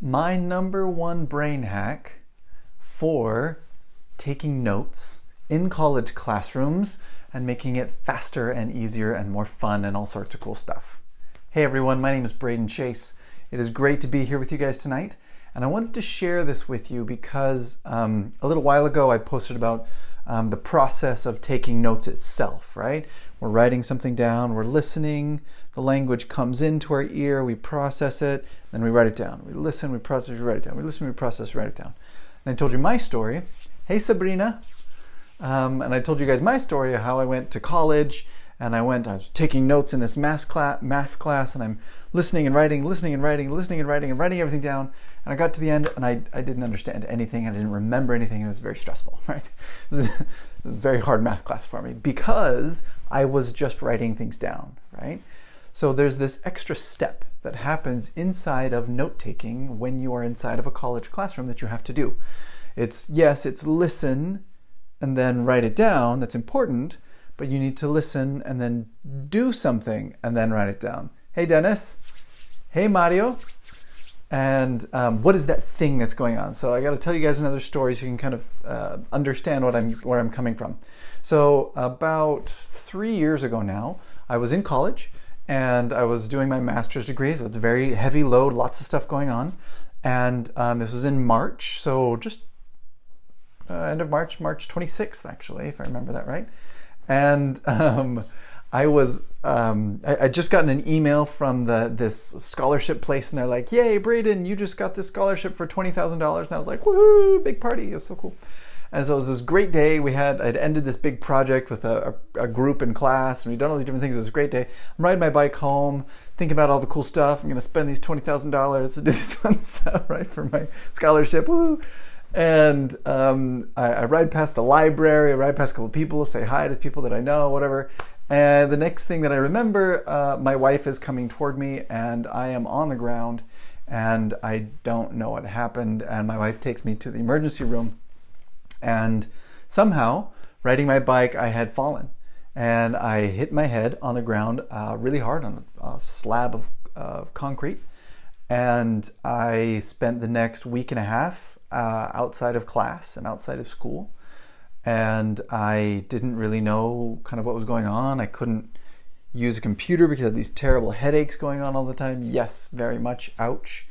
My number one brain hack for taking notes in college classrooms and making it faster and easier and more fun and all sorts of cool stuff. Hey everyone, my name is Braden Chase. It is great to be here with you guys tonight, and I wanted to share this with you because a little while ago I posted about the process of taking notes itself, right? We're writing something down, we're listening, the language comes into our ear, we process it, then we write it down. We listen, we process, we write it down. We listen, we process, we write it down. And I told you my story. Hey Sabrina. And I told you guys my story of how I went to college and I was taking notes in this math class, and I'm listening and writing and writing everything down. And I got to the end and I didn't understand anything. I didn't remember anything. And it was very stressful, right? It was a very hard math class for me because I was just writing things down, right? So there's this extra step that happens inside of note-taking when you are inside of a college classroom that you have to do. It's listen and then write it down. That's important. But you need to listen and then do something and then write it down. Hey Dennis. Hey Mario. And what is that thing that's going on? So I got to tell you guys another story so you can kind of understand where I'm coming from. So about 3 years ago now, I was in college and I was doing my master's degree. So it's a very heavy load, lots of stuff going on. And this was in March, so just end of March 26th actually, if I remember that right. And I just gotten an email from this scholarship place, and they're like, "Yay, Braden, you just got this scholarship for $20,000." And I was like, "Woohoo! Big party! It was so cool." And so it was this great day. I'd ended this big project with a group in class, and we'd done all these different things. It was a great day. I'm riding my bike home, thinking about all the cool stuff. I'm going to spend these $20,000 to do this fun stuff, right, for my scholarship. Woo! And I ride past the library, I ride past a couple of people, say hi to people that I know, whatever. And the next thing that I remember, my wife is coming toward me and I am on the ground and I don't know what happened. And my wife takes me to the emergency room, and somehow, riding my bike, I had fallen. And I hit my head on the ground really hard on a slab of concrete. And I spent the next week and a half outside of class and outside of school, and I didn't really know kind of what was going on. I couldn't use a computer because I had these terrible headaches going on all the time. Yes, very much. Ouch.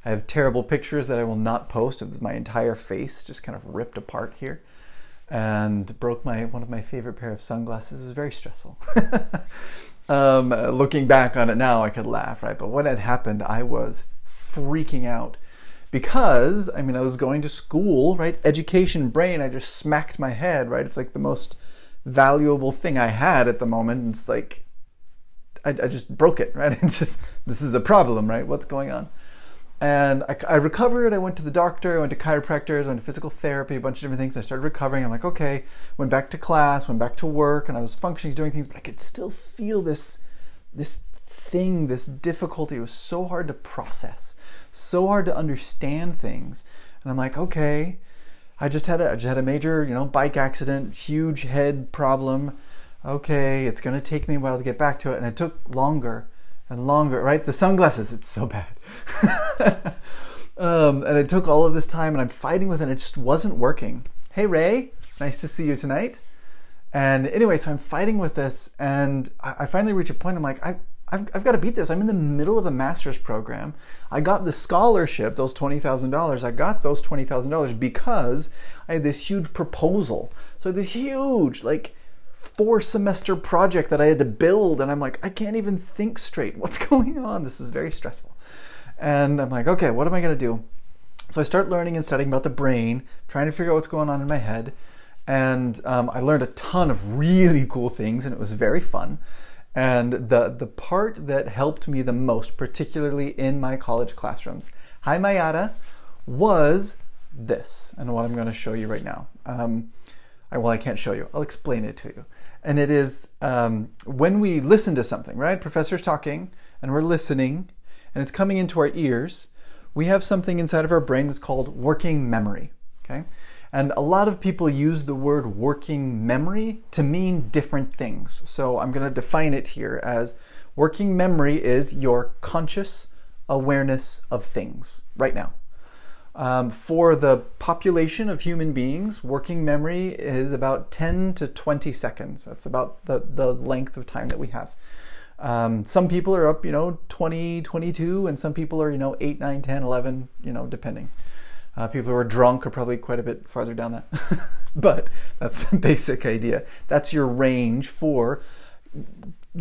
I have terrible pictures that I will not post of my entire face just kind of ripped apart here, and broke one of my favorite pair of sunglasses. It was very stressful. Looking back on it now, I could laugh, right? But when it happened, I was freaking out. Because, I was going to school, right? Education brain, I just smacked my head, right? It's like the most valuable thing I had at the moment. And it's like, I just broke it, right? It's just, this is a problem, right? What's going on? And I recovered. I went to the doctor, I went to chiropractors, I went to physical therapy, a bunch of different things. I started recovering. I'm like, okay, went back to class, went back to work, and I was functioning, doing things, but I could still feel this difficulty. It was so hard to process, so hard to understand things. And I'm like, okay, I just had a major, bike accident, huge head problem. Okay, it's gonna take me a while to get back to it. And it took longer and longer, right? The sunglasses, it's so bad. And it took all of this time, and I'm fighting with it, and it just wasn't working. Hey Ray, nice to see you tonight. And anyway, so I'm fighting with this, and I finally reach a point, I'm like, I've got to beat this. I'm in the middle of a master's program. I got the scholarship, those $20,000. I got those $20,000 because I had this huge proposal. So I had this huge, 4-semester project that I had to build. And I'm like, I can't even think straight. What's going on? This is very stressful. And I'm like, okay, what am I going to do? So I start learning and studying about the brain, trying to figure out what's going on in my head. And I learned a ton of really cool things, and it was very fun. And the part that helped me the most, particularly in my college classrooms, hi Mayada, was this, and what I'm going to show you right now. I can't show you, I'll explain it to you. And it is when we listen to something, right? Professor's talking, and we're listening, and it's coming into our ears, we have something inside of our brain that's called working memory, okay? And a lot of people use the word working memory to mean different things. So I'm going to define it here as working memory is your conscious, awareness of things right now. For the population of human beings, working memory is about 10 to 20 seconds. That's about the length of time that we have. Some people are up, 20, 22, and some people are, 8, 9, 10, 11, depending. People who are drunk are probably quite a bit farther down that. But that's the basic idea. That's your range for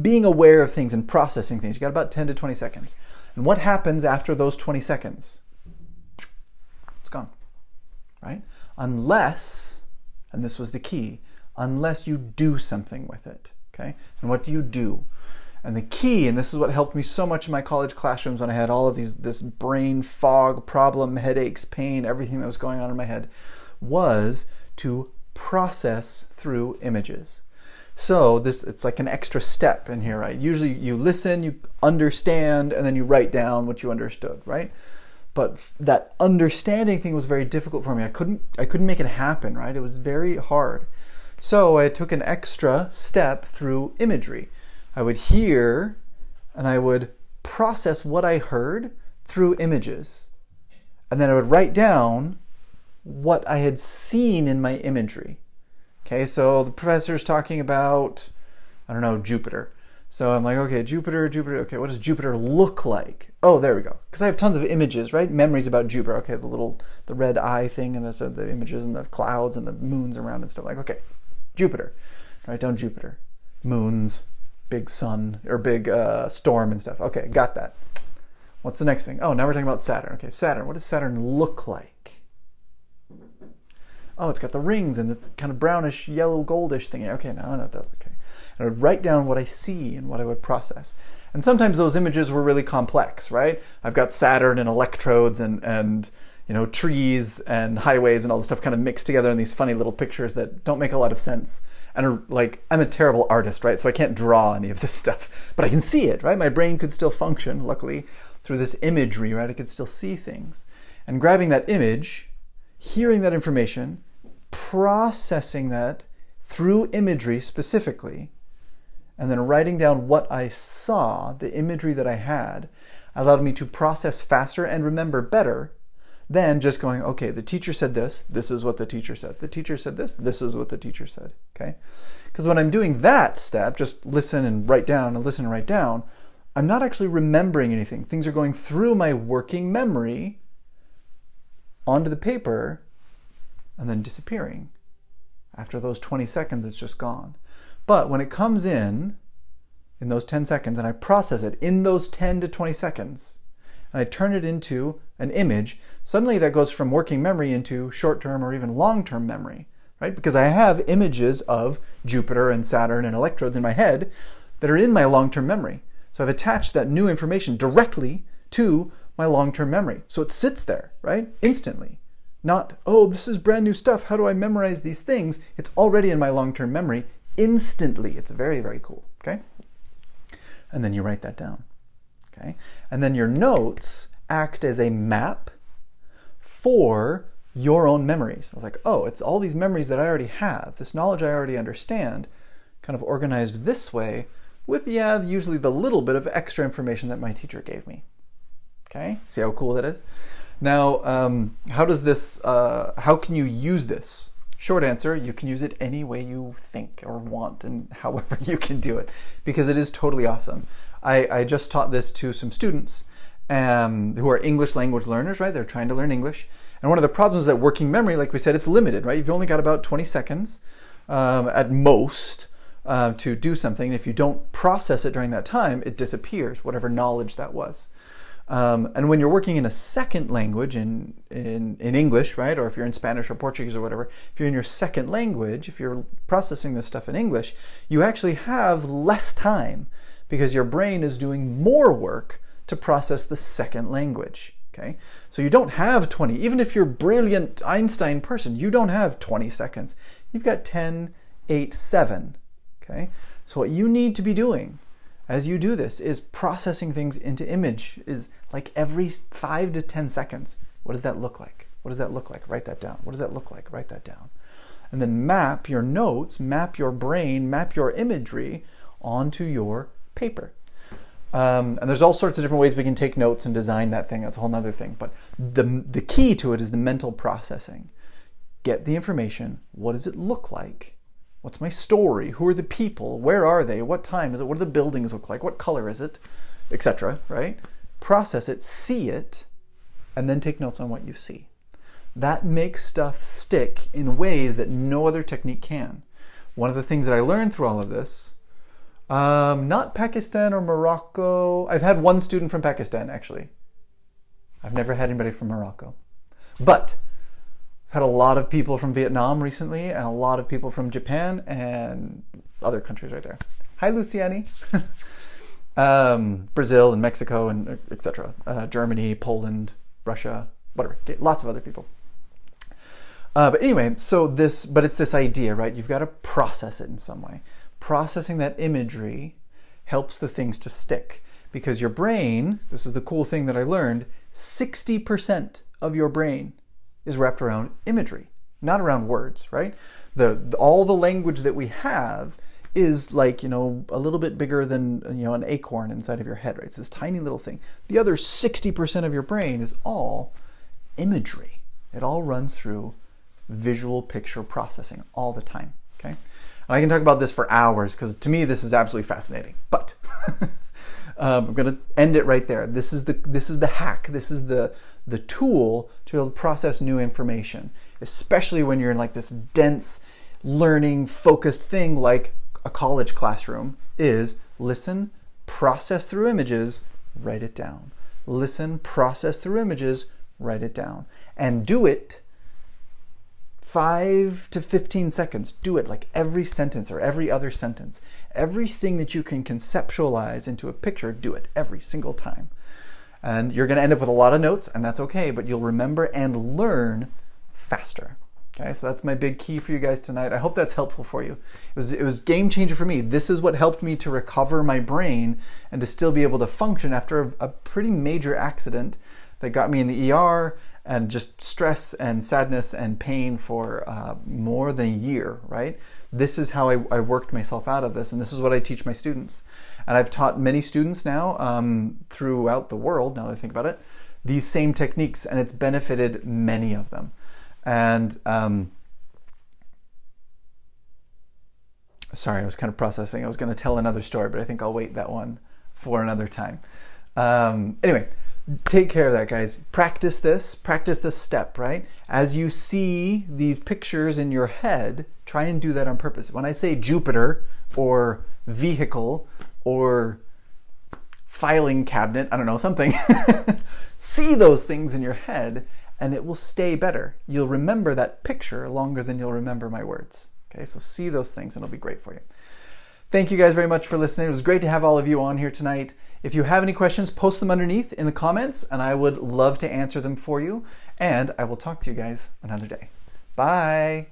being aware of things and processing things. You got about 10 to 20 seconds. And what happens after those 20 seconds? It's gone, right? Unless, and this was the key, unless you do something with it, okay? And what do you do? And the key, and this is what helped me so much in my college classrooms when I had all of this brain fog, problem, headaches, pain, everything that was going on in my head, was to process through images. So it's like an extra step in here, right? Usually you listen, you understand, and then you write down what you understood, right? But that understanding thing was very difficult for me. I couldn't make it happen, right? It was very hard. So I took an extra step through imagery. I would hear and I would process what I heard through images. And then I would write down what I had seen in my imagery. Okay, so the professor's talking about, I don't know, Jupiter. So I'm like, okay, Jupiter, okay, what does Jupiter look like? Oh, there we go. Because I have tons of images, right? Memories about Jupiter. Okay, the red eye thing, and the images and the clouds and the moons around and stuff. Like, okay, Jupiter. Write down Jupiter. Moons, big sun, or big storm and stuff. Okay, got that. What's the next thing? Oh, now we're talking about Saturn. Okay, Saturn. What does Saturn look like? Oh, it's got the rings and it's kind of brownish, yellow, goldish thing. Okay, now I know what that's okay. And I would write down what I see and what I would process. And sometimes those images were really complex, right? I've got Saturn and electrodes and trees and highways and all this stuff kind of mixed together in these funny little pictures that don't make a lot of sense. And are like, I'm a terrible artist, right? So I can't draw any of this stuff, but I can see it, right? My brain could still function, luckily, through this imagery, right? I could still see things. And grabbing that image, hearing that information, processing that through imagery specifically, and then writing down what I saw, the imagery that I had, allowed me to process faster and remember better than just going, okay, the teacher said this is what the teacher said. The teacher said this is what the teacher said, okay? Because when I'm doing that step, just listen and write down and listen and write down, I'm not actually remembering anything. Things are going through my working memory onto the paper and then disappearing. After those 20 seconds, it's just gone. But when it comes in those 10 seconds, and I process it in those 10 to 20 seconds, and I turn it into an image, suddenly that goes from working memory into short-term or even long-term memory, right? Because I have images of Jupiter and Saturn and electrodes in my head that are in my long-term memory. So I've attached that new information directly to my long-term memory. So it sits there, right? Instantly. Not, oh, this is brand new stuff. How do I memorize these things? It's already in my long-term memory instantly. It's very, very cool, okay? And then you write that down, okay? And then your notes act as a map for your own memories. I was like, oh, it's all these memories that I already have, this knowledge I already understand, kind of organized this way with, yeah, usually the little bit of extra information that my teacher gave me, okay? See how cool that is? Now, how can you use this? Short answer, you can use it any way you think or want and however you can do it, because it is totally awesome. I just taught this to some students who are English language learners, right? They're trying to learn English. And one of the problems is that working memory, like we said, it's limited, right? You've only got about 20 seconds at most to do something. If you don't process it during that time, it disappears, whatever knowledge that was. And when you're working in a second language, in English, right, or if you're in Spanish or Portuguese or whatever, if you're in your second language, if you're processing this stuff in English, you actually have less time because your brain is doing more work to process the second language, okay? So you don't have 20, even if you're a brilliant Einstein person, you don't have 20 seconds. You've got 10, 8, 7, okay? So what you need to be doing as you do this is processing things into image, is like every 5 to 10 seconds. What does that look like? What does that look like? Write that down. What does that look like? Write that down. And then map your notes, map your brain, map your imagery onto your paper. And there's all sorts of different ways we can take notes and design that thing. That's a whole nother thing. But the key to it is the mental processing. Get the information. What does it look like? What's my story? Who are the people? Where are they? What time is it? What do the buildings look like? What color is it? Etc. Right? Process it, see it, and then take notes on what you see. That makes stuff stick in ways that no other technique can. One of the things that I learned through all of this, not Pakistan or Morocco. I've had one student from Pakistan, actually. I've never had anybody from Morocco. But I've had a lot of people from Vietnam recently and a lot of people from Japan and other countries right there. Hi, Luciani. Brazil and Mexico and etc. Germany, Poland, Russia, whatever. Okay, lots of other people. But anyway, but it's this idea, right? You've got to process it in some way. Processing that imagery helps the things to stick because your brain, this is the cool thing that I learned, 60% of your brain is wrapped around imagery, not around words, right? All the language that we have is like, a little bit bigger than, an acorn inside of your head, right? It's this tiny little thing. The other 60% of your brain is all imagery. It all runs through visual picture processing all the time, okay? And I can talk about this for hours because to me this is absolutely fascinating, but I'm going to end it right there. This is the hack. This is the tool to be able to process new information, especially when you're in like this dense learning focused thing like a college classroom is listen, process through images, write it down. Listen, process through images, write it down. And do it 5 to 15 seconds. Do it like every sentence or every other sentence. Everything that you can conceptualize into a picture, do it every single time. And you're going to end up with a lot of notes, and that's okay, but you'll remember and learn faster. Okay, so that's my big key for you guys tonight. I hope that's helpful for you. It was game changer for me. This is what helped me to recover my brain and to still be able to function after a pretty major accident that got me in the ER and just stress and sadness and pain for more than a year, right? This is how I worked myself out of this, and this is what I teach my students. And I've taught many students now throughout the world, now that I think about it, these same techniques, and it's benefited many of them. And sorry, I was kind of processing. I was going to tell another story, but I think I'll wait that one for another time. Anyway, take care of that, guys. Practice this step, right? As you see these pictures in your head, try and do that on purpose. When I say Jupiter or vehicle or filing cabinet, I don't know, something, see those things in your head and it will stay better. You'll remember that picture longer than you'll remember my words. Okay, so see those things and it'll be great for you. Thank you guys very much for listening. It was great to have all of you on here tonight. If you have any questions, post them underneath in the comments and I would love to answer them for you. And I will talk to you guys another day. Bye.